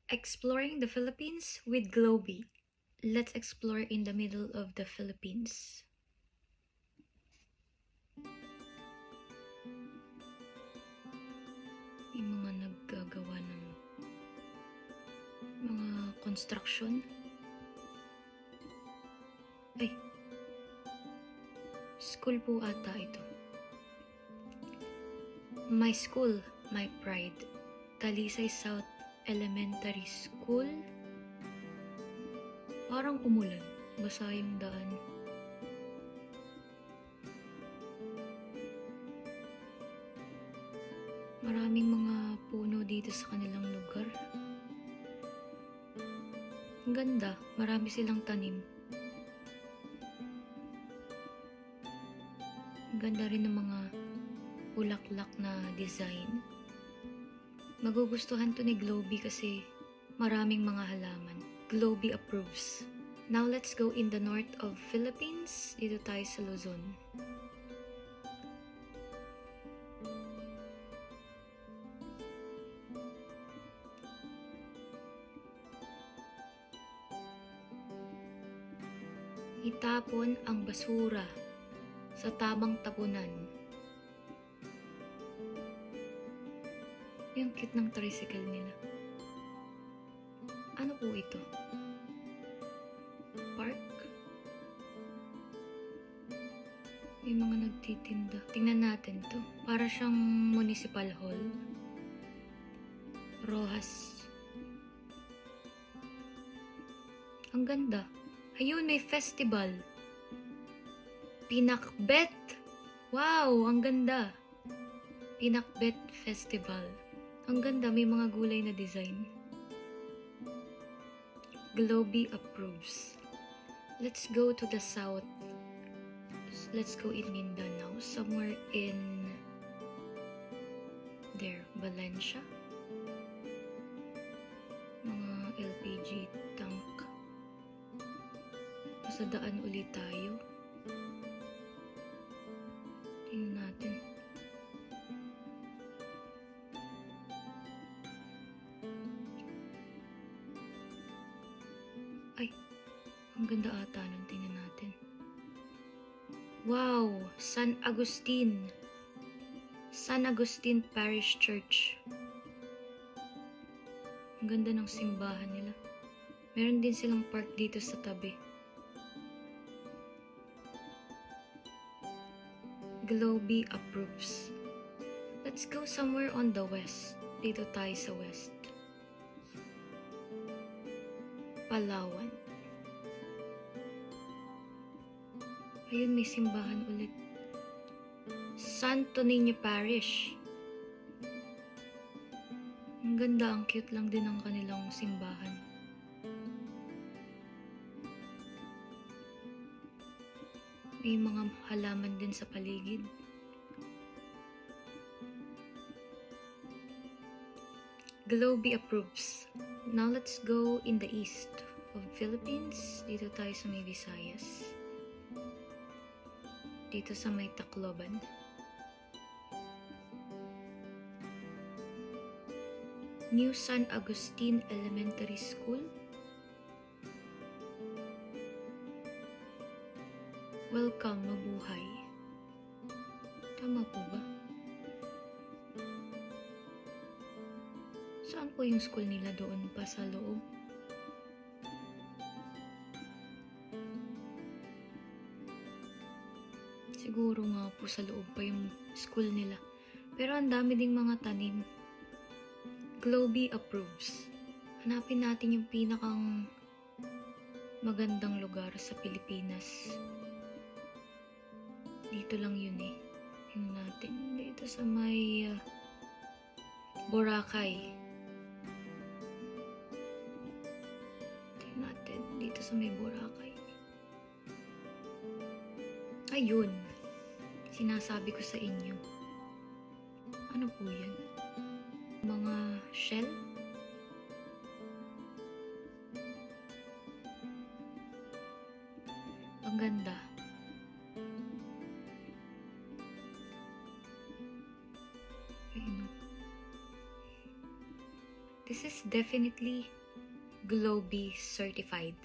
Exploring the Philippines with Globy. Let's explore in the middle of the Philippines. May mga naggagawa ng mga construction. Ay, school po ata ito. My school, my pride. Talisay South Elementary School. Parang umulan. Basa yung daan. Maraming mga puno dito sa kanilang lugar. Ang ganda. Marami silang tanim. Ang ganda rin ng mga bulaklak na design. Magugustuhan to ni Globy kasi maraming mga halaman. Globy approves. Now let's go in the north of Philippines. Dito tayo sa Luzon. Itapon ang basura sa tamang tapunan. Yung cute ng tricycle nila. Ano po ito? Park? May mga nagtitinda. Tingnan natin to. Para siyang municipal hall. Rojas. Ang ganda. Ayun, may festival. Pinakbet. Wow, ang ganda. Pinakbet Festival. Ang ganda, may mga gulay na design. Globy approves. Let's go to the south. Let's go in Mindanao. Somewhere in there, Valencia. Mga LPG tank. Nasa daan ulit tayo. Tingnan natin. Ay, ang ganda ata nun. Tingnan natin. Wow! San Agustin. San Agustin Parish Church. Ang ganda ng simbahan nila. Meron din silang park dito sa tabi. Globy approves. Let's go somewhere on the west. Dito tayo sa west. Palawan. Ayun, may simbahan ulit. Santo Niño Parish. Ang ganda, ang cute lang din ng kanilang simbahan. May mga halaman din sa paligid. Globy approves. Now let's go in the east of Philippines. Dito tayo sa may Visayas. Dito sa may Tacloban. New San Agustin Elementary School. Welcome, mabuhay. Tama po ba? Saan po yung school nila? Doon pa sa loob? Siguro nga po sa loob pa yung school nila. Pero ang dami ding mga tanim. Globy approves. Hanapin natin yung pinakang magandang lugar sa Pilipinas. Dito lang yun eh. Tingnan natin. Dito sa may Boracay. Tingnan natin. Dito sa may Boracay. Ayun. Sinasabi ko sa inyo. Ano po yan? Mga shell? Ang ganda. Ayun. This is definitely Globe certified.